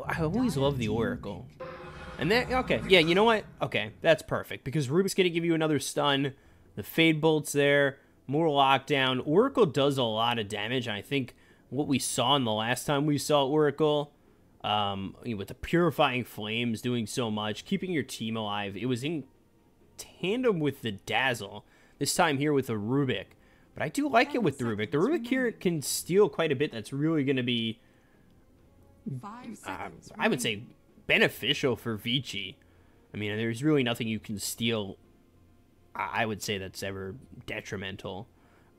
I always love the Oracle. And then, okay, yeah, you know what? Okay, that's perfect, because Rubik's going to give you another stun. The Fade Bolt's there, more lockdown. Oracle does a lot of damage, and I think what we saw in the last time we saw Oracle, with the Purifying Flames doing so much, keeping your team alive, it was in tandem with the Dazzle, this time here with the Rubik. But I do like it with the Rubik. The Rubik here can steal quite a bit. That's really going to be, I would say, beneficial for Vici. I mean, there's really nothing you can steal, I would say, that's ever detrimental.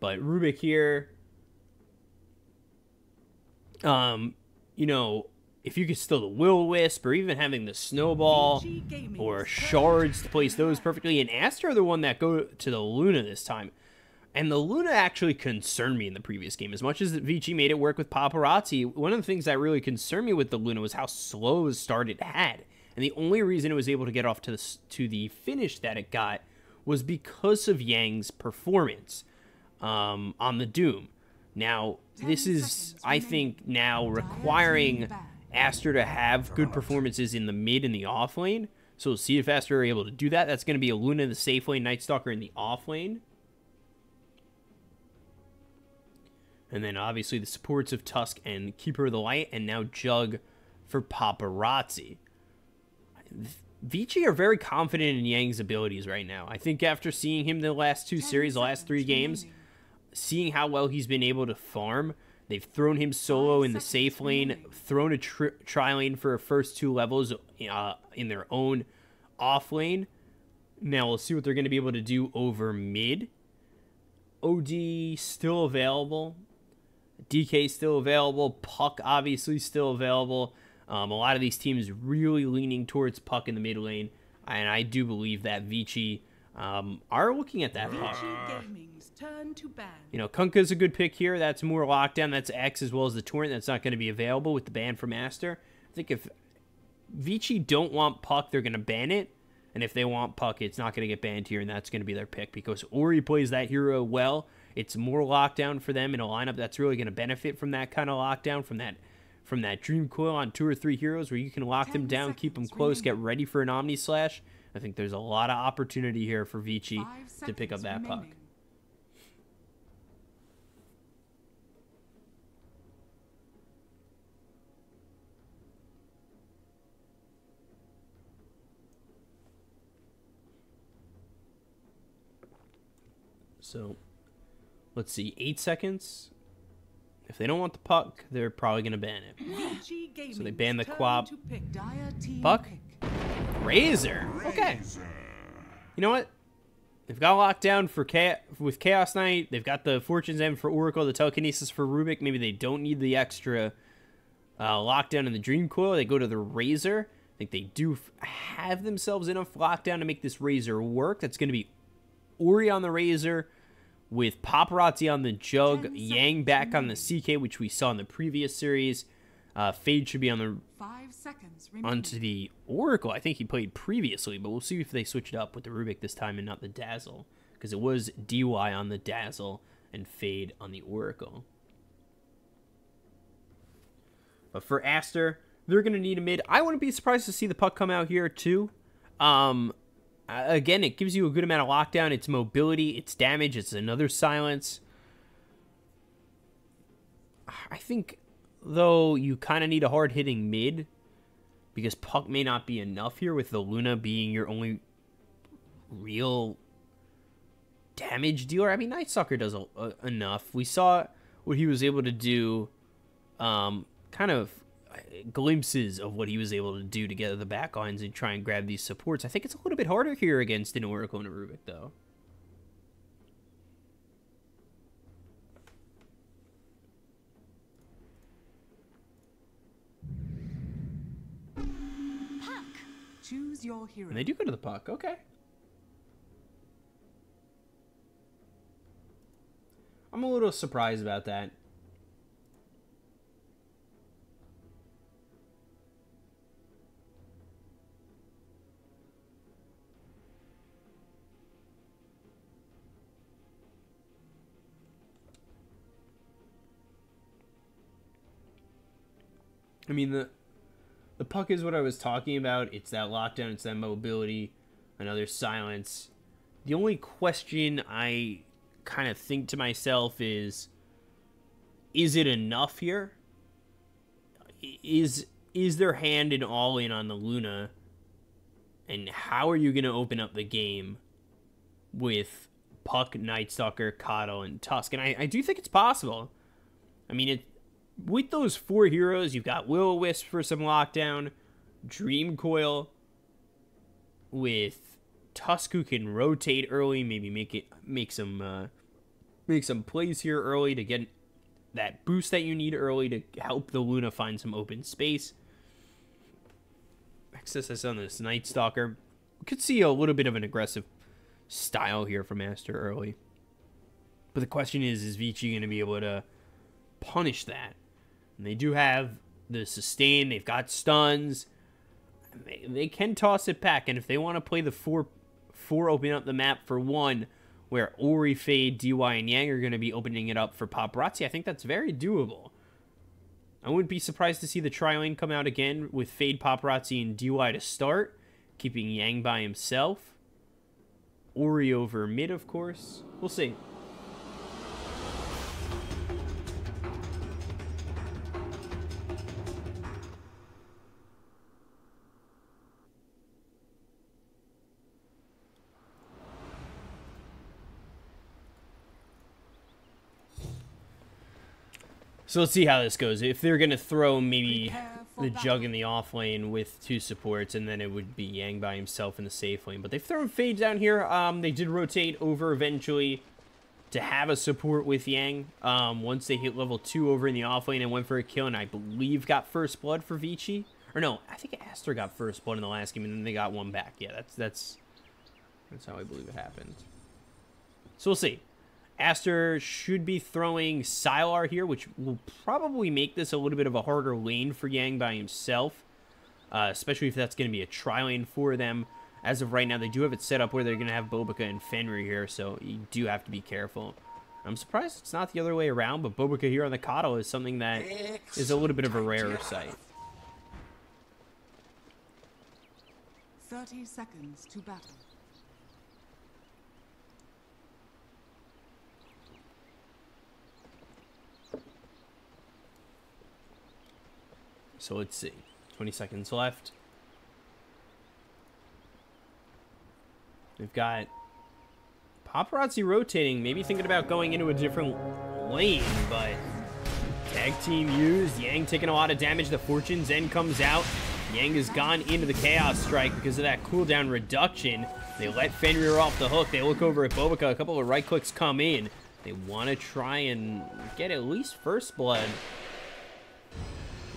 But Rubik here, you know, if you could steal the Will-O-Wisp, or even having the Snowball, or Shards to place those perfectly. And Aster are the one that go to the Luna this time. And the Luna actually concerned me in the previous game. As much as Vici made it work with Paparazzi, one of the things that really concerned me with the Luna was how slow a start it had. And the only reason it was able to get off to the finish that it got was because of Yang's performance on the Doom. Now, this is, I think, now requiring Aster to have good performances in the mid and the off lane. So we'll see if Aster are able to do that. That's going to be a Luna in the safe lane, Night Stalker in the off lane. And then, obviously, the supports of Tusk and Keeper of the Light, and now Jug for Paparazzi. Vici are very confident in Yang's abilities right now. I think after seeing him the last two series, the last 3 games, seeing how well he's been able to farm, they've thrown him solo in the safe lane, thrown a tri-lane for first 2 levels in their own off lane. Now, we'll see what they're going to be able to do over mid. OD still available. DK still available. Puck obviously still available. A lot of these teams really leaning towards Puck in the mid lane, and I do believe that Vici are looking at that Puck. You know, Kunkka's a good pick here. That's more lockdown. That's X as well as the Torrent. That's not going to be available with the ban from Aster. I think if Vici don't want Puck, they're going to ban it. And if they want Puck, it's not going to get banned here, and that's going to be their pick because Ori plays that hero well. It's more lockdown for them in a lineup that's really going to benefit from that kind of lockdown, from that Dream Coil on 2 or 3 heroes where you can lock them down, keep them close, get ready for an Omni Slash. I think there's a lot of opportunity here for Vici to pick up that Puck. So, let's see, 8 seconds. If they don't want the Puck, they're probably going to ban it. So they ban the Quap. Puck? Razor. Okay. You know what? They've got lockdown for with Chaos Knight. They've got the Fortune's End for Oracle, the Telekinesis for Rubik. Maybe they don't need the extra lockdown in the Dream Coil. They go to the Razor. I think they do have themselves enough lockdown to make this Razor work. That's going to be Ori on the Razor, with Paparazzi on the Jug, Yang back on the CK, which we saw in the previous series. Fade should be on the 5 seconds onto the Oracle. I think he played previously, but we'll see if they switch it up with the Rubik this time and not the Dazzle, because it was DY on the Dazzle and Fade on the Oracle. But for Aster, they're going to need a mid. I wouldn't be surprised to see the Puck come out here too. Again, it gives you a good amount of lockdown. It's mobility, it's damage, it's another silence. I think, though, you kind of need a hard-hitting mid, because Puck may not be enough here, with the Luna being your only real damage dealer. I mean, Night Stalker does enough. We saw what he was able to do, kind of glimpses of what he was able to do together the backlines and try and grab these supports. I think it's a little bit harder here against an Oracle and a Rubik, though. Puck. Choose your hero. And they do go to the Puck. Okay. I'm a little surprised about that. I mean, The puck is what I was talking about. It's that lockdown, it's that mobility, another silence. The only question I kind of think to myself is it enough here? Is their hand an all-in on the Luna? And how are you going to open up the game with Puck, Night Stalker, Coddle, and Tusk? And I do think it's possible. I mean, with those 4 heroes, you've got Will-O-Wisp for some lockdown, Dream Coil, with Tusk who can rotate early, maybe make some plays here early to get that boost that you need early to help the Luna find some open space. XSS on this Night Stalker. We could see a little bit of an aggressive style here from Aster early. But the question is Vici going to be able to punish that? And they do have the sustain. They've got stuns. They can toss it back. And if they want to play the 4 open up the map for 1, where Ori, Fade, DY, and Yang are going to be opening it up for Paparazzi, I think that's very doable. I wouldn't be surprised to see the tri-lane come out again with Fade, Paparazzi, and DY to start, keeping Yang by himself. Ori over mid, of course. We'll see. So let's see how this goes. If they're going to throw maybe the Jug in the off lane with 2 supports, and then it would be Yang by himself in the safe lane. But they've thrown Fade down here. They did rotate over eventually to have a support with Yang. Once they hit level 2 over in the off lane and went for a kill, and I believe got first blood for Vici. Or no, I think Aster got first blood in the last game, and then they got 1 back. Yeah, that's how I believe it happened. So we'll see. Aster should be throwing Sylar here, which will probably make this a little bit of a harder lane for Yang by himself, especially if that's going to be a tri-lane for them. As of right now, they do have it set up where they're going to have Bobica and Fenrir here, so you do have to be careful. I'm surprised it's not the other way around, but Bobica here on the Coddle is something that is a little bit of a rarer sight. 30 seconds to battle. So let's see. 20 seconds left. We've got Paparazzi rotating, maybe thinking about going into a different lane, but tag team used. Yang taking a lot of damage. The Fortune's End comes out. Yang has gone into the Chaos Strike because of that cooldown reduction. They let Fenrir off the hook. They look over at Bobica. A couple of right clicks come in. They want to try and get at least first blood.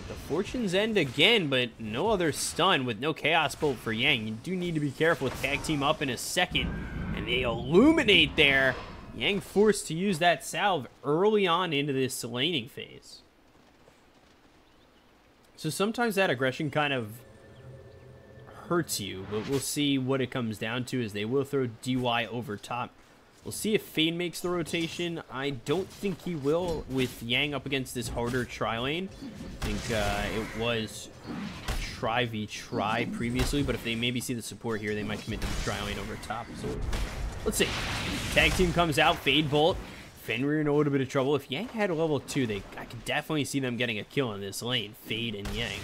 The Fortune's End again, but no other stun with no Chaos Bolt for Yang. You do need to be careful with tag team up in a second. And they illuminate there. Yang forced to use that salve early on into this laning phase. So sometimes that aggression kind of hurts you, but we'll see what it comes down to as they will throw DY over top. We'll see if Fade makes the rotation. I don't think he will with Yang up against this harder tri-lane. I think it was try v try previously, but if they maybe see the support here, they might commit to the tri-lane over top. So let's see. Tag team comes out, Fade Bolt. Fenrir in a little bit of trouble. If Yang had a level 2, I could definitely see them getting a kill on this lane. Fade and Yang.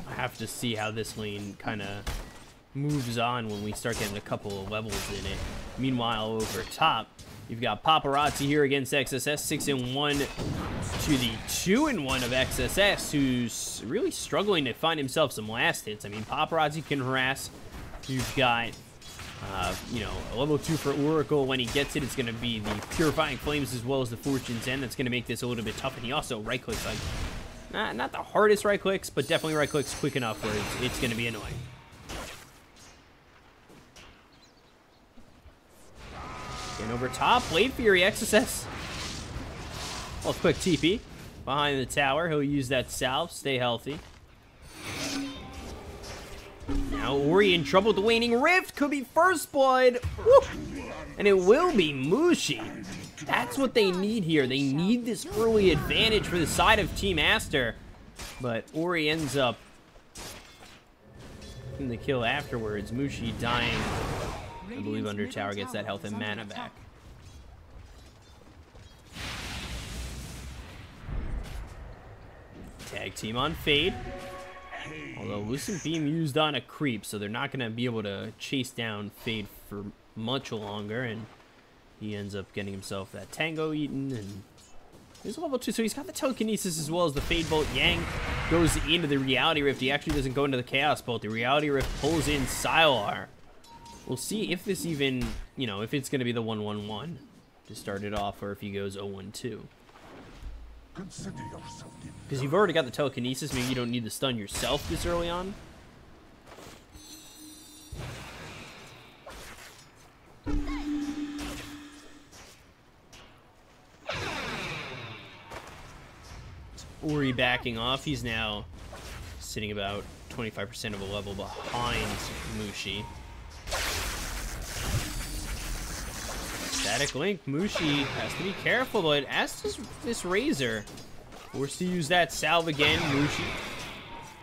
I have to see how this lane kind of moves on when we start getting a couple of levels in it. Meanwhile, over top, you've got Paparazzi here against XSS, 6-1 to the 2-1 of XSS, who's really struggling to find himself some last hits. I mean, Paparazzi can harass. You've got, you know, a level 2 for Oracle. When he gets it, it's going to be the Purifying Flames as well as the Fortune's End. That's going to make this a little bit tough. And he also right-clicks, like, not the hardest right-clicks, but definitely right-clicks quick enough where it's going to be annoying. And over top, Blade Fury, XSS. Well, quick TP behind the tower. He'll use that salve, stay healthy. Now Ori in trouble with the Waning Rift. Could be first blood. Woo! And it will be Mushi. That's what they need here. They need this early advantage for the side of Team Aster. But Ori ends up in the kill afterwards. Mushi dying, I believe, under tower, gets that health and mana back. Tag team on Fade. Although Lucent Beam used on a creep, so they're not going to be able to chase down Fade for much longer, and he ends up getting himself that Tango eaten, and he's level 2, so he's got the Telekinesis as well as the Fade Bolt. Yang goes into the Reality Rift. He actually doesn't go into the Chaos Bolt. The Reality Rift pulls in StarLadder. We'll see if this even, you know, if it's going to be the 1-1-1 to start it off, or if he goes 0-1-2. Because you've already got the Telekinesis, maybe you don't need to stun yourself this early on. Ori backing off. He's now sitting about 25% of a level behind Mushi. Static Link. Mushi has to be careful, but as does this Razor. Forced to use that salve again. Mushi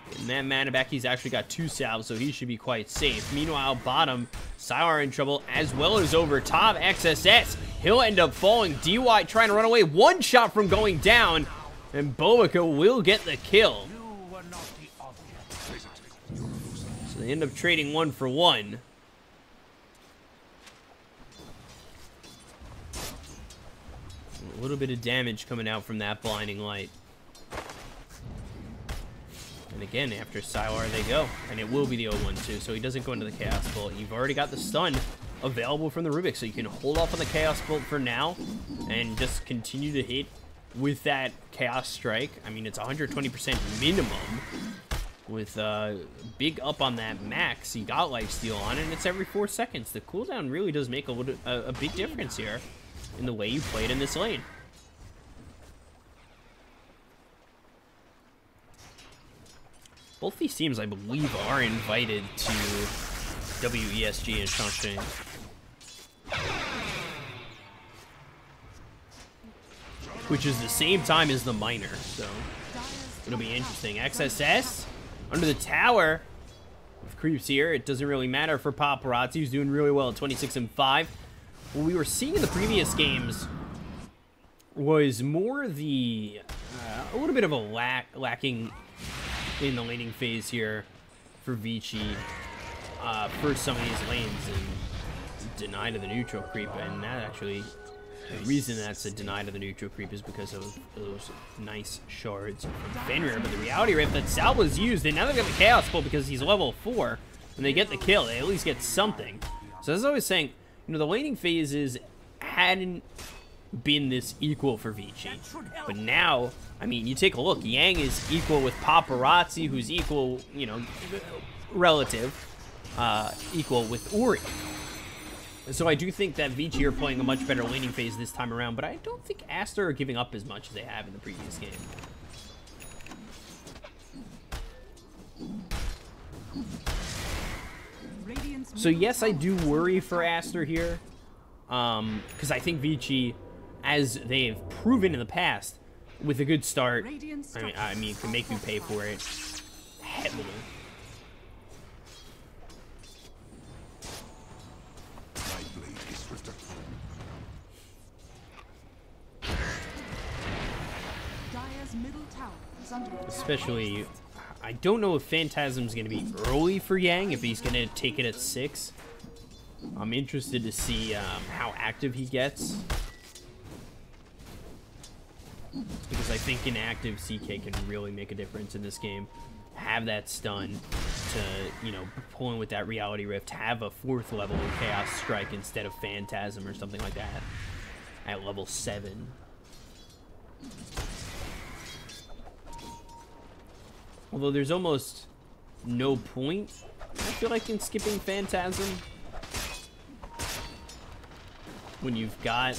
getting that mana back. He's actually got 2 salves, so he should be quite safe. Meanwhile, bottom, StarLadder in trouble, as well as over top. XSS, he'll end up falling. DY trying to run away. 1 shot from going down, and Boica will get the kill. So they end up trading 1 for 1. A little bit of damage coming out from that blinding light. And again, after StarLadder they go. And it will be the 0-1-2, so he doesn't go into the Chaos Bolt. You've already got the stun available from the Rubik, so you can hold off on the Chaos Bolt for now and just continue to hit with that Chaos Strike. I mean, it's 120% minimum. With big up on that max, you got Lifesteal on, and it's every 4 seconds. The cooldown really does make a big difference here in the way you played in this lane. Both these teams, I believe, are invited to WESG and Chongqing. Which is the same time as the minor, so it'll be interesting. XSS under the tower with creeps here. It doesn't really matter for Paparazzi, who's doing really well at 26 and 5. What we were seeing in the previous games was more the a little bit of a lacking in the laning phase here for Vici for some of these lanes, and denied of the neutral creep. And that actually, the reason that's a denied of the neutral creep is because of those nice shards from Fenrir. But the Reality Rift that Sal was used, and now they've got the Chaos Bolt because he's level 4, and they get the kill. They at least get something. So as I was saying, you know, the laning phases hadn't been this equal for Vici. But now, I mean, you take a look. Yang is equal with Paparazzi, who's equal, you know, relative, equal with Ori. So I do think that Vici are playing a much better laning phase this time around, but I don't think Aster are giving up as much as they have in the previous game. So yes, I do worry for Aster here, because I think Vici, as they've proven in the past, with a good start, I mean, can make you pay for it heavily. Especially, I don't know if Phantasm's going to be early for Yang, if he's going to take it at 6. I'm interested to see how active he gets. Because I think inactive CK can really make a difference in this game. Have that stun to, you know, pull in with that Reality Rift. Have a 4th level Chaos Strike instead of Phantasm or something like that at level 7. Although there's almost no point, I feel like, in skipping Phantasm when you've got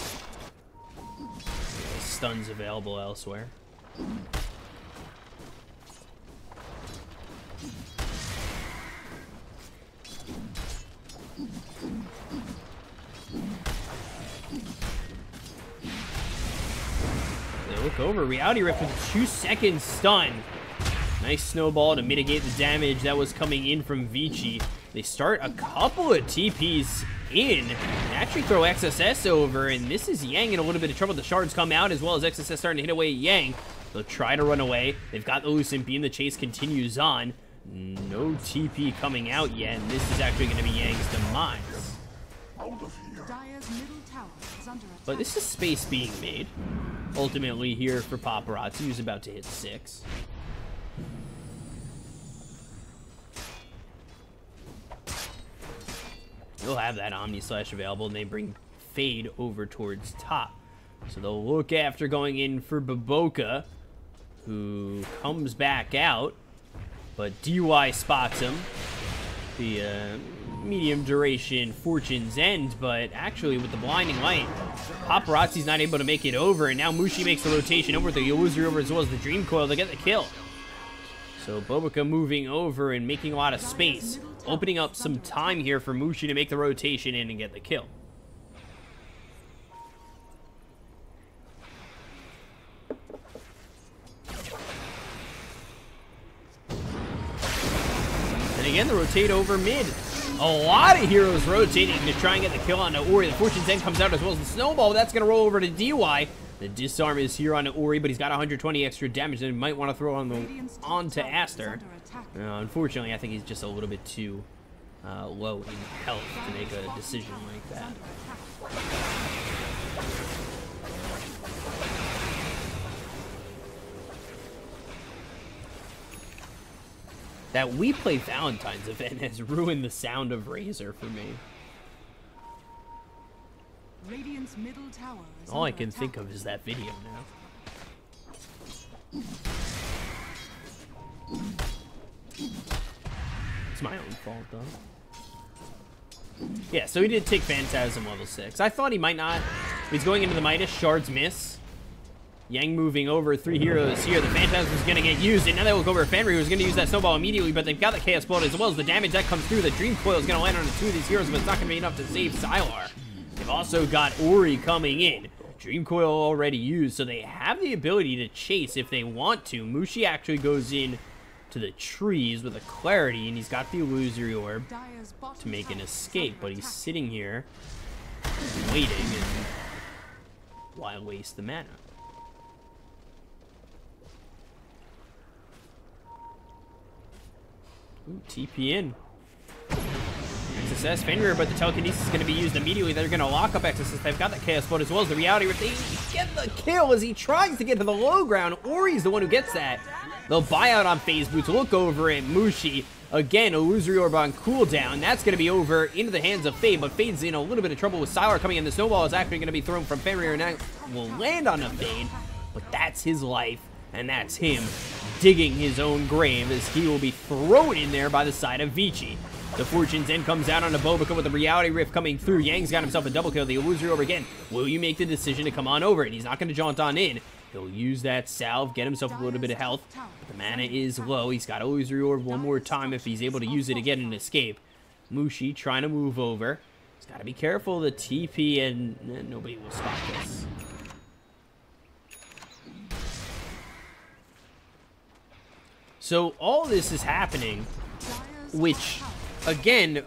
stuns available elsewhere. They look over. Reality Rift with a 2-second stun. Nice snowball to mitigate the damage that was coming in from Vici. They start a couple of TPs in. They actually throw XSS over, and this is Yang in a little bit of trouble. The shards come out as well as XSS starting to hit away at Yang. They'll try to run away. They've got the Lucent Beam. The chase continues on. No TP coming out yet, and this is actually going to be Yang's demise. But this is space being made. Ultimately here for Paparazzi, who's about to hit 6. They'll have that Omni Slash available, and they bring Fade over towards top. So they'll look after going in for Baboka, who comes back out, but DY spots him. The medium duration Fortune's End, but actually with the blinding light, Paparazzi's not able to make it over, and now Mushi makes the rotation over with the Illusory over as well as the Dream Coil to get the kill. So Baboka moving over and making a lot of space, opening up some time here for Mushi to make the rotation in and get the kill. And again, the rotate over mid. A lot of heroes rotating to try and get the kill onto Ori. The Fortune's End comes out as well as the snowball. That's going to roll over to DY. The disarm is here on Ori, but he's got 120 extra damage and might want to throw onto Aster. Unfortunately, I think he's just a little bit too low in health to make a decision like that. That We Play Valentine's event has ruined the sound of Razor for me. Radiant's middle tower is All I can think of is that video now. It's my own fault, though. Yeah, so he did take Phantasm level 6. I thought he might not. He's going into the Midas. Shards miss. Yang moving over, 3 heroes here. The Phantasm is going to get used, and now they look over at Fenrir, who's going to use that snowball immediately, but they've got the Chaos Bolt as well as the damage that comes through. The Dream Coil is going to land on 2 of these heroes, but it's not going to be enough to save Sylar. They've also got Ori coming in. Dream Coil already used, so they have the ability to chase if they want to. Mushi actually goes in to the trees with a Clarity, and he's got the Illusory Orb to make an escape, but he's sitting here waiting, and why waste the mana? Ooh, TP in. XSS, Fenrir, but the telekinesis is going to be used immediately. They're going to lock up XSS. They've got the Chaos Bolt as well as the Reality Rift. They get the kill as he tries to get to the low ground. Ori's the one who gets that. They'll buy out on Phase Boots. Look over at Mushi. Again, Illusory Orb on cooldown. That's going to be over into the hands of Fade, but Fade's in a little bit of trouble with Sylar coming in. The snowball is actually going to be thrown from Fenrir and that will land on a Fade, but that's his life, and that's him digging his own grave as he will be thrown in there by the side of Vici. The Fortune's End comes out on a Baboka with the Reality Rift coming through. Yang's got himself a double kill. The Illusory Orb again. Will you make the decision to come on over? And he's not going to jaunt on in. He'll use that salve, get himself a little bit of health. But the mana is low. He's got Illusory Orb one more time if he's able to use it again and escape. Mushi trying to move over. He's got to be careful. The TP and nobody will stop this. So all this is happening, which, again,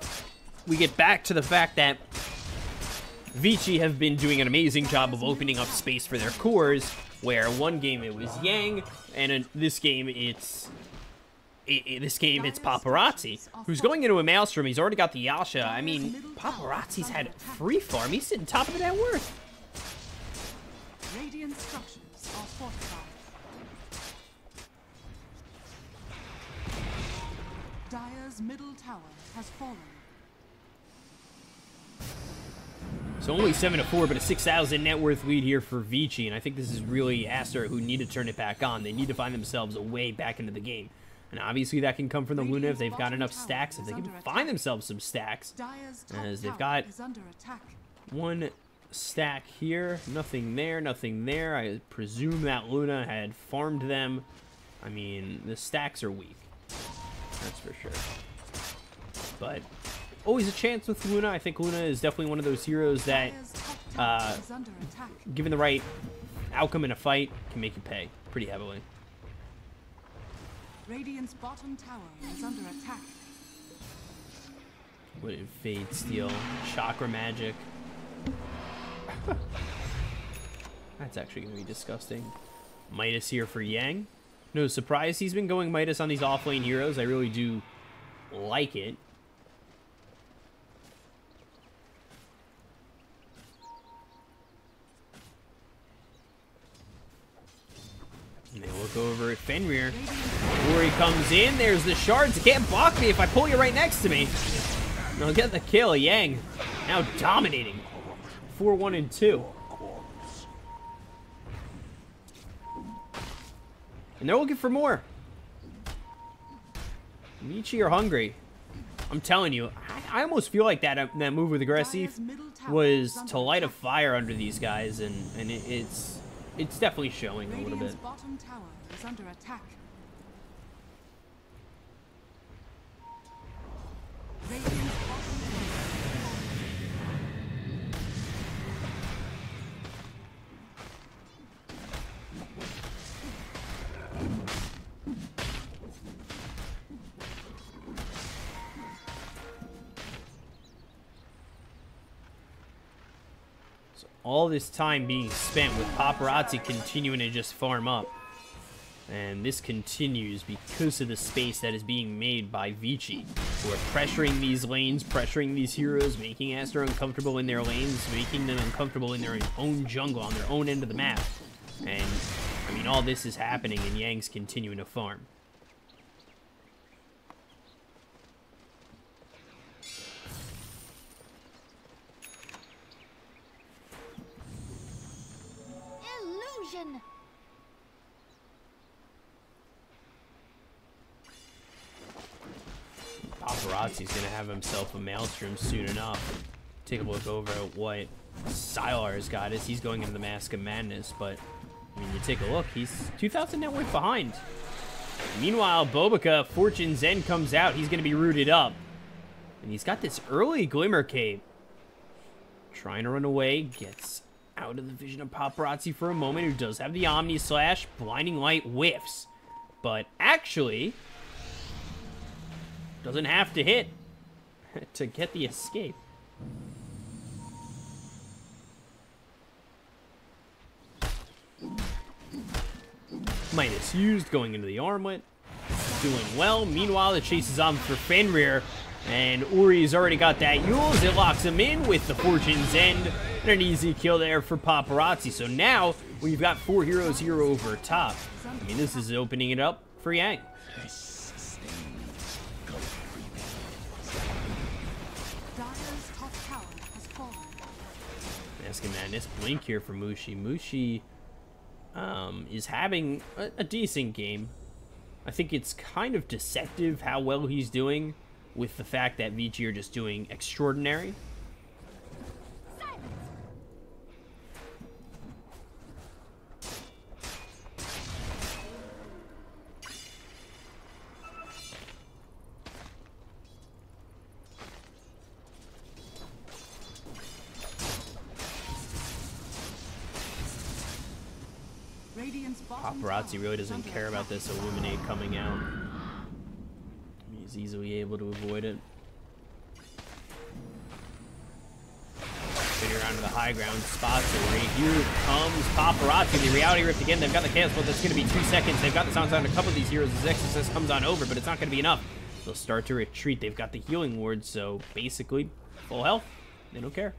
we get back to the fact that Vici have been doing an amazing job of opening up space for their cores, where one game it was Yang, and in this game it's Paparazzi, who's going into a Maelstrom. He's already got the Yasha. I mean, Paparazzi's had free farm. He's sitting top of the net worth. Radiant structures are fortified. Dire's middle tower has fallen. So only 7-4, but a 6,000 net worth lead here for Vici, and I think this is really Aster who need to turn it back on. They need to find themselves a way back into the game. And obviously that can come from the Luna if they've got enough stacks, if they can find themselves some stacks. As they've got one stack here, nothing there, nothing there. I presume that Luna had farmed them. I mean, the stacks are weak. That's for sure. But always a chance with Luna. I think Luna is definitely one of those heroes that, given the right outcome in a fight can make you pay pretty heavily. Radiant's bottom tower is under attack. What did Fade steal? Chakra magic. That's actually going to be disgusting. Midas here for Yang. No surprise he's been going Midas on these offlane heroes. I really do like it. And they look over at Fenrir. Ori comes in. There's the shards. You can't block me if I pull you right next to me. And I'll get the kill. Yang now dominating. 4-1 and 2. And they're looking for more. Vici are hungry. I'm telling you, I almost feel like that move with Aggressive was to light a fire under these guys, and it's definitely showing a little bit. Bottom tower is under attack. Radiant's bottom All this time being spent with Paparazzi continuing to just farm up. And this continues because of the space that is being made by Vici, who are pressuring these lanes, pressuring these heroes, making Aster uncomfortable in their lanes, making them uncomfortable in their own jungle, on their own end of the map. And, I mean, all this is happening, and Yang's continuing to farm. Illusion. Paparazzi's gonna have himself a maelstrom soon enough. Take a look over at what StarLadder's got as he's going into the Mask of Madness, but I mean, you take a look, he's 2,000 net worth behind. Meanwhile, Bobica, Fortune's End comes out, he's gonna be rooted up. And he's got this early Glimmer Cape. Trying to run away, gets out of the vision of Paparazzi for a moment, who does have the Omni Slash. Blinding Light whiffs, but actually doesn't have to hit to get the escape. Midas used, going into the armlet, doing well. Meanwhile, the chase is on for Fenrir, and Uri's already got that Yules. It locks him in with the Fortune's End, and an easy kill there for Paparazzi. So now we've got 4 heroes here over top. I mean, this is opening it up for Yang. Mask of Madness, blink here for Mushi. Mushi is having a decent game. I think it's kind of deceptive how well he's doing with the fact that Vici are just doing extraordinary. Paparazzi really doesn't care about this Illuminate coming out. He's easily able to avoid it. Spinning around to the high ground, spots it right here. Comes Paparazzi. The Reality Rift again. They've got the Chaos Bolt. That's going to be 2 seconds. They've got the sounds on a couple of these heroes as Exorcist comes on over, but it's not going to be enough. They'll start to retreat. They've got the Healing Ward, so basically full health. They don't care.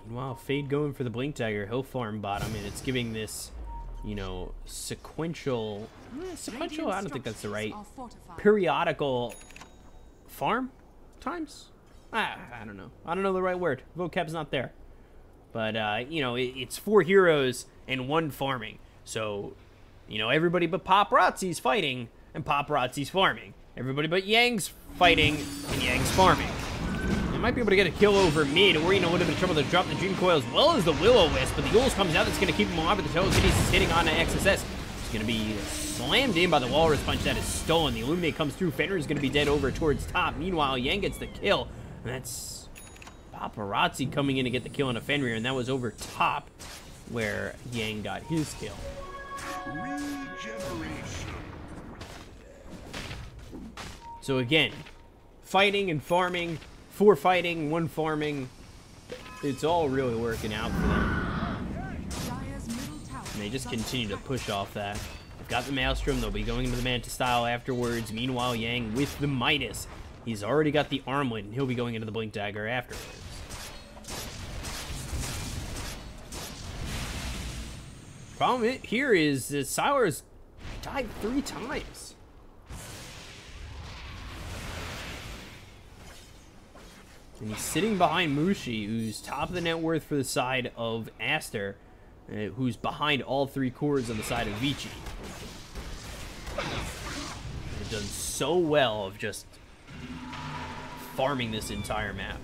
Meanwhile, Fade going for the Blink Dagger. He'll farm bottom, and it's giving this, you know, sequential, I don't think that's the right, periodical farm times? I don't know. I don't know the right word. Vocab's not there. But, you know, it's 4 heroes and 1 farming. So, you know, everybody but Paparazzi's fighting, and Paparazzi's farming. Everybody but Yang's fighting, and Yang's farming. They might be able to get a kill over mid, or, you know, a little bit of trouble to drop the Dream Coil as well as the Will-O-Wisp, but the Yules comes out. That's going to keep him alive, but the Telekinesis is hitting on an XSS. It's going to be slammed in by the Walrus Punch. That is stolen. The Illuminate comes through. Fenrir is going to be dead over towards top. Meanwhile, Yang gets the kill. And that's Paparazzi coming in to get the kill on a Fenrir. And that was over top where Yang got his kill. So again, fighting and farming. 4 fighting, 1 farming. It's all really working out for them. And they just continue to push off that. They've got the Maelstrom. They'll be going into the Manta style afterwards. Meanwhile, Yang with the Midas. He's already got the Armlet, and he'll be going into the Blink Dagger afterwards. Problem here is that Sylar's died 3 times. And he's sitting behind Mushi, who's top of the net worth for the side of Aster, who's behind all 3 cores on the side of Vici. They've done so well of just farming this entire map.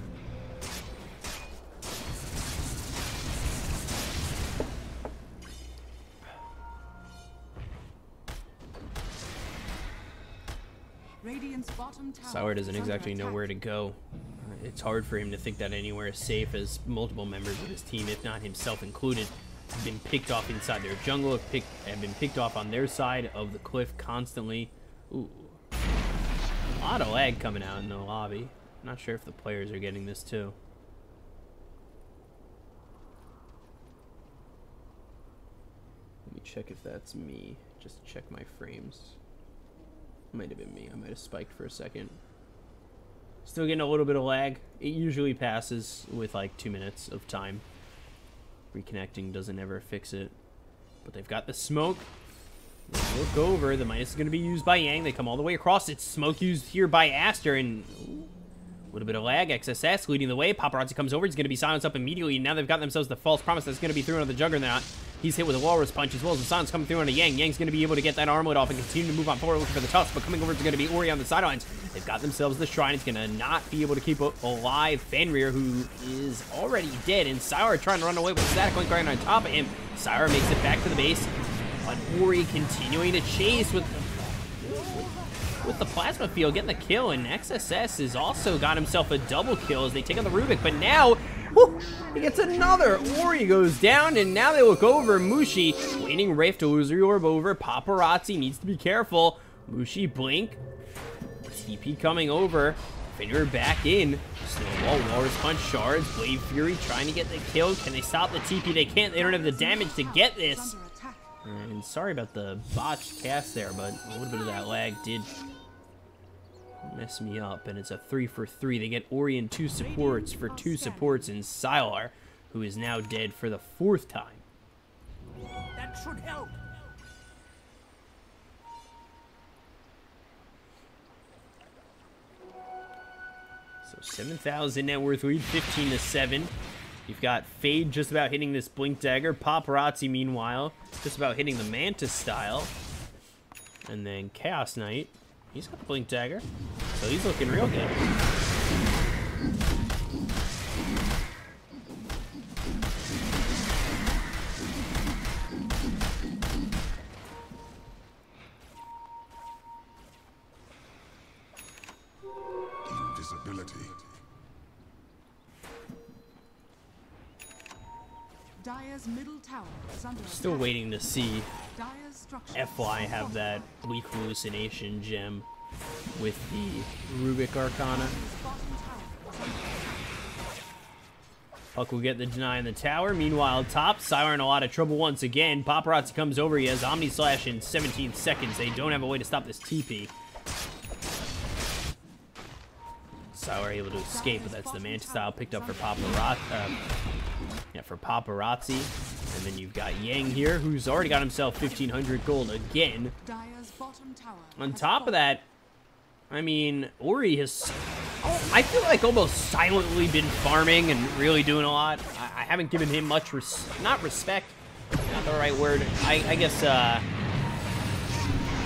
Sylar doesn't exactly know where to go. It's hard for him to think that anywhere is safe, as multiple members of his team, if not himself included, have been picked off inside their jungle, have been picked off on their side of the cliff constantly. Ooh. A lot of lag coming out in the lobby. Not sure if the players are getting this too. Let me check if that's me. Just check my frames. Might have been me. I might have spiked for a second. Still getting a little bit of lag. It usually passes with like 2 minutes of time. Reconnecting doesn't ever fix it. But they've got the smoke. Look over. The Midas is going to be used by Yang. They come all the way across. It's smoke used here by Aster. And a little bit of lag. XSS leading the way. Paparazzi comes over. He's going to be silenced up immediately. And now they've got themselves the false promise that's going to be through on the Juggernaut. He's hit with a Walrus Punch, as well as the silence coming through on a Yang. Yang's going to be able to get that Armlet off and continue to move on forward looking for the tusk. But coming over is going to be Ori on the sidelines. They've got themselves the Shrine. It's going to not be able to keep alive Fenrir, who is already dead. And Sylar trying to run away with Static Link right on top of him. Sylar makes it back to the base. But Ori continuing to chase with the Plasma Field, getting the kill. And XSS has also got himself a double kill as they take on the Rubik. But now, whew, he gets another. Ori goes down, and now they look over. Mushi waiting Rafe to lose the orb over. Paparazzi needs to be careful. Mushi blink. TP coming over. Fenrir back in. Snowball, Walrus Punch, Shards, Blade Fury trying to get the kill. Can they stop the TP? They can't. They don't have the damage to get this. And sorry about the botched cast there, but a little bit of that lag did mess me up. And it's a 3 for 3. They get Ori and 2 supports for 2 supports in Sylar, who is now dead for the 4th time. That should help. So 7,000 net worth lead, 15-7. You've got Fade just about hitting this Blink Dagger. Paparazzi, meanwhile, just about hitting the Mantis style. And then Chaos Knight, he's got the Blink Dagger, so he's looking real good. Invisibility. Dire's middle tower is under Still attack. waiting to see Dire's structures FY have that Bleak Hallucination gem with the Rubik Arcana. bottom tower is under attack. Puck will get the deny in the tower. Meanwhile, top, Sylar in a lot of trouble once again. Paparazzi comes over. He has Omni Slash in 17 seconds. They don't have a way to stop this TP. Sylar able to escape, but that's the Mantis style picked up for Paparazzi. For Paparazzi. And then you've got Yang here, who's already got himself 1,500 gold again. Dire's bottom tower On has top of fallen. that, I mean, Ori has, I feel like, almost silently been farming and really doing a lot. I haven't given him much, not respect, not the right word, I guess,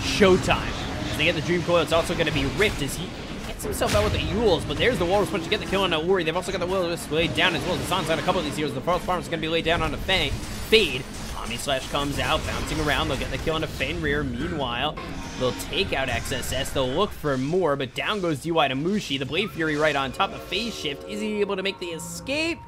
showtime. As they get the Dream Coil, it's also going to be ripped as he gets himself out with the Yules, but there's the Walrus Punch to get the kill on Ori. They've also got the Will-O-Wisp laid down as well as the Sans on a couple of these heroes. The False Farm is going to be laid down on a Fade. Omni Slash comes out, bouncing around. They'll get the kill on a Fenrir. Meanwhile, they'll take out XSS. They'll look for more, but down goes DY to Mushi. The Blade Fury right on top of Phase Shift. Is he able to make the escape?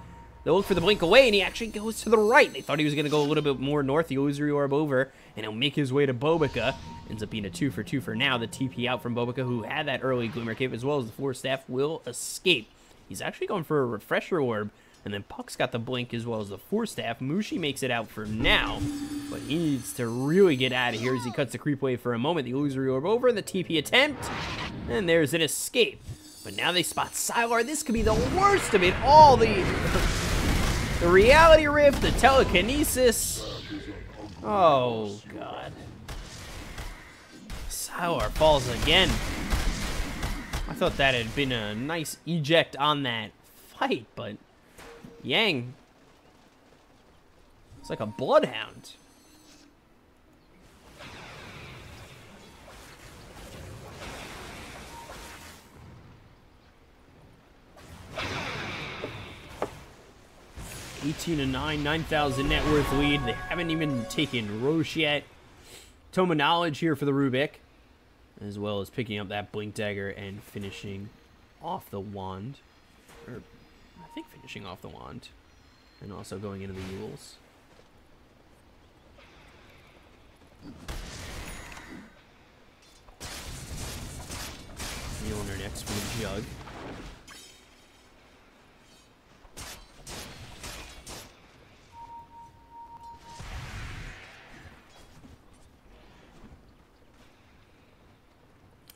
They'll look for the blink away, and he actually goes to the right. They thought he was going to go a little bit more north. The Illusory Orb over, and he'll make his way to Bobica. Ends up being a 2 for 2 for now. The TP out from Bobica, who had that early Glimmer Cape, as well as the Force Staff, will escape. He's actually going for a Refresher Orb, and then Puck's got the blink as well as the Force Staff. Mushi makes it out for now, but he needs to really get out of here as he cuts the creep wave for a moment. The Illusory Orb over, the TP attempt, and there's an escape. But now they spot Sylar. This could be the worst of it all. The Reality Rift, the Telekinesis. Oh, God. Sylar falls again. I thought that had been a nice eject on that fight, but Yang, it's like a bloodhound. (18-9), 9,000 net worth lead. They haven't even taken Roche yet. Tome of Knowledge here for the Rubik, as well as picking up that Blink Dagger and finishing off the Wand. Or, I think finishing off the Wand. And also going into the Yules. Mjolnir next for the Jug.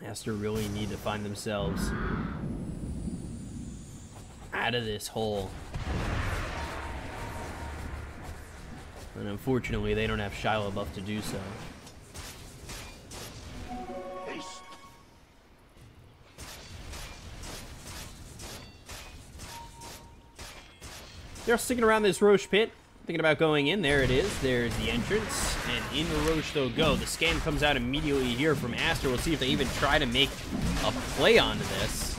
Aster really need to find themselves out of this hole. And unfortunately, they don't have Shiloh buff to do so. They're sticking around this Roche pit, thinking about going in. There it is. There's the entrance. And in the Roche they'll go. The scan comes out immediately here from Aster. We'll see if they even try to make a play onto this.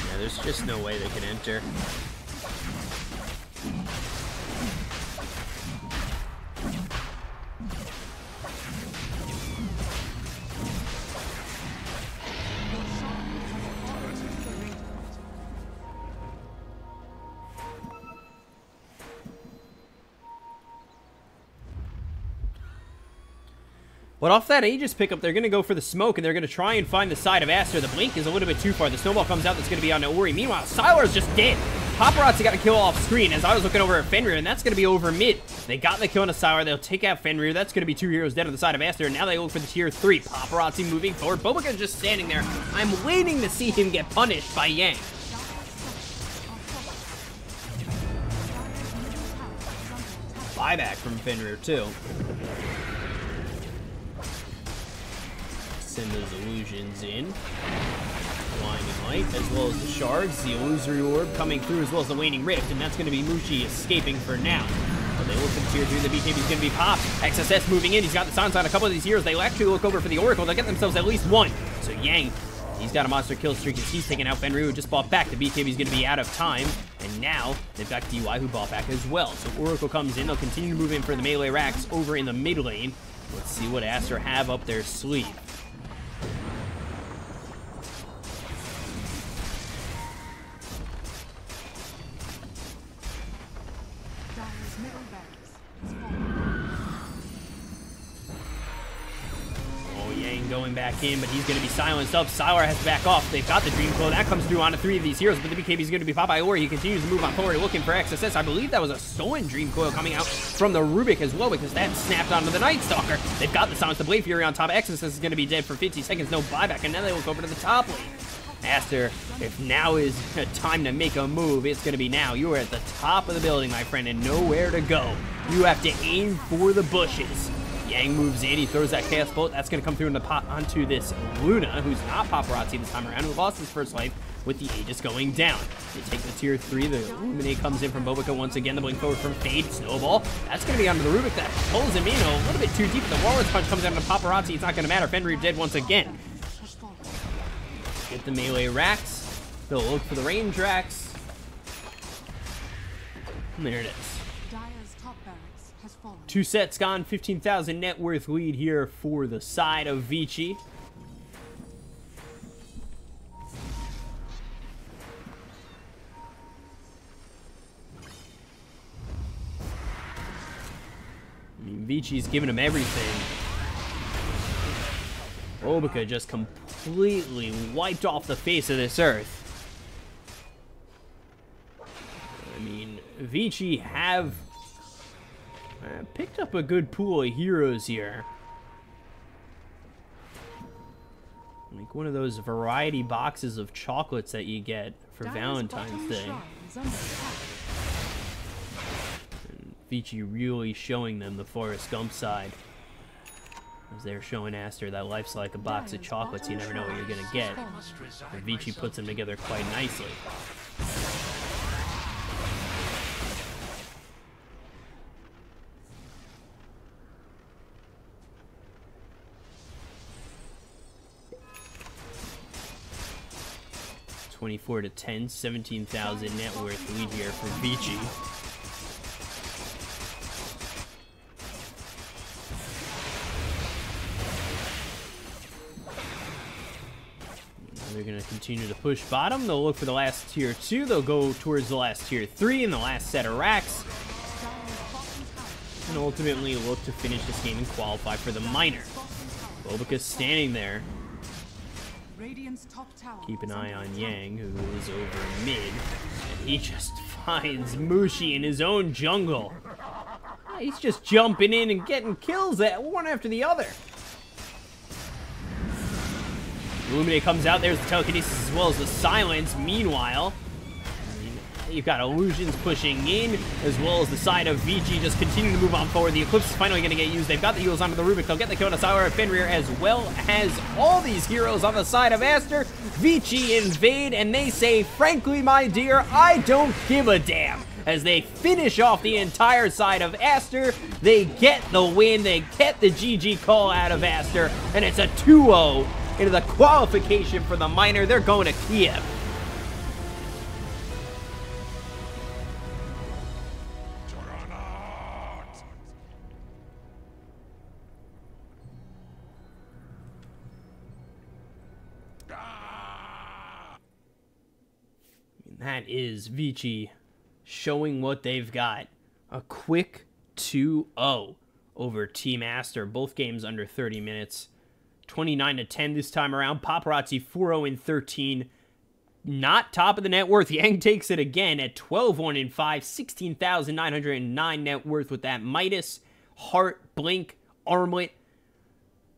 Yeah, there's just no way they can enter. But off that Aegis pickup, they're going to go for the smoke, and they're going to try and find the side of Aster. The blink is a little bit too far. The snowball comes out. That's going to be on Ori. Meanwhile, Sylar's just dead. Paparazzi got a kill off screen as I was looking over at Fenrir, and that's going to be over mid. They got the kill on a Sylar. They'll take out Fenrir. That's going to be 2 heroes dead on the side of Aster, and now they look for the tier 3. Paparazzi moving forward. Bobica's just standing there. I'm waiting to see him get punished by Yang. Buyback from Fenrir, too. Send those illusions in. Blinding Light, as well as the shards. The Illusory Orb coming through, as well as the Waning Rift, and that's going to be Mushi escaping for now. But they look for tier 3. The BKB is going to be popped. XSS moving in. He's got the silence on a couple of these heroes. They actually look over for the Oracle. They'll get themselves at least one. So Yang, he's got a monster kill streak as he's taking out Fenrir, who just bought back. The BKB is going to be out of time. And now they've got DY, who bought back as well. So Oracle comes in. They'll continue to move in for the melee racks over in the mid lane. Let's see what Aster have up their sleeve. Going back in, but he's going to be silenced up. Sylar has to back off. They've got the Dream Coil. That comes through onto 3 of these heroes, but the BKB is going to be popped by Ori. He continues to move on forward, looking for XSS. I believe that was a stolen Dream Coil coming out from the Rubik as well, because that snapped onto the Night Stalker. They've got the silence. The Blade Fury on top. XSS is going to be dead for 50 seconds. No buyback, and now they look over to the top lane. Aster, if now is a time to make a move, it's going to be now. You are at the top of the building, my friend, and nowhere to go. You have to aim for the bushes. Yang moves in, he throws that Chaos Bolt. That's going to come through onto this Luna, who's not Paparazzi this time around, who lost his first life with the Aegis going down. They take the tier 3. The Illuminate comes in from Bobica once again. The blink forward from Fade. Snowball. That's going to be onto the Rubik. That pulls him in a little bit too deep. The Walrus Punch comes down to Paparazzi. It's not going to matter. Fenrir dead once again. Get the melee racks. They'll look for the range racks. And there it is. Dire's top barracks has fallen. 2 sets gone, 15,000 net worth lead here for the side of Vici. I mean, Vici's giving him everything. Obica just completely wiped off the face of this earth. I mean, Vici have picked up a good pool of heroes here. Like one of those variety boxes of chocolates that you get for Dire's Valentine's bottom Day. shrine is under attack. And Vici really showing them the Forrest Gump side. As they're showing Aster that life's like a box of chocolates, you never know what you're going to get. And Vici puts them together quite nicely. $24-10, 17,000 net worth lead here for Vici. They're going to continue to push bottom. They'll look for the last tier 2. They'll go towards the last tier 3 in the last set of racks. And ultimately look to finish this game and qualify for the minor. Bobica's standing there. Radiant's top tower Keep an is eye under on attack. Yang, who is over mid. And he just finds Mushi in his own jungle. He's just jumping in and getting kills at one after the other. Illuminate comes out. There's the telekinesis as well as the silence. Meanwhile, you've got Illusions pushing in, as well as the side of Vici just continuing to move on forward. The Eclipse is finally going to get used. They've got the heals onto the Rubik. They'll get the kill on Sour at Fenrir, as well as all these heroes on the side of Aster. Vici invade, and they say, frankly, my dear, I don't give a damn. As they finish off the entire side of Aster, they get the win. They get the GG call out of Aster, and it's a 2-0 into the qualification for the minor. They're going to Kiev. That is Vici showing what they've got. A quick 2-0 over Team Aster. Both games under 30 minutes. 29-10 this time around. Paparazzi 4-0-13. Not top of the net worth. Yang takes it again at 12-1-5. 16,909 net worth with that Midas, Heart, Blink, Armlet.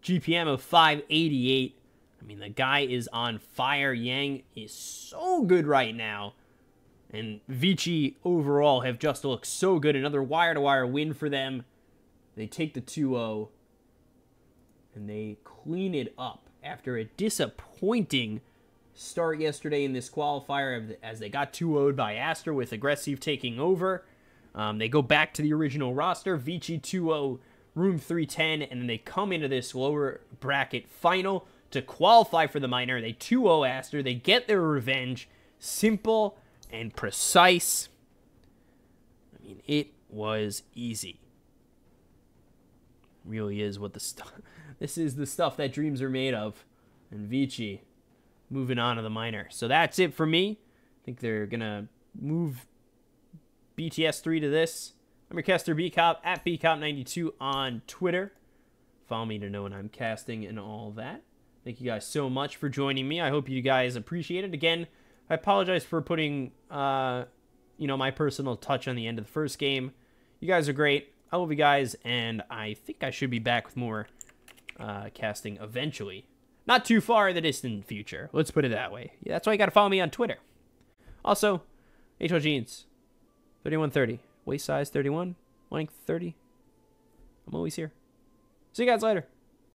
GPM of 588. I mean, the guy is on fire. Yang is so good right now. And Vici overall have just looked so good. Another wire-to-wire win for them. They take the 2-0. And they clean it up after a disappointing start yesterday in this qualifier as they got 2-0'd by Aster with Aggressive taking over. They go back to the original roster. Vici 2-0, Room 310, and then they come into this lower bracket final to qualify for the minor. They 2-0 Aster. They get their revenge. Simple and precise. I mean, it was easy. Really is what the stuff. This is the stuff that dreams are made of. And Vici moving on to the minor. So that's it for me. I think they're gonna move BTS 3 to this. I'm your caster BCop at BCop92 on Twitter. Follow me to know when I'm casting and all that. Thank you guys so much for joining me. I hope you guys appreciate it. Again, I apologize for putting, my personal touch on the end of the first game. You guys are great. I love you guys, and I think I should be back with more casting eventually. Not too far in the distant future. Let's put it that way. Yeah, that's why you got to follow me on Twitter. Also, HL Jeans, 3130. Waist size 31. Length 30. I'm always here. See you guys later.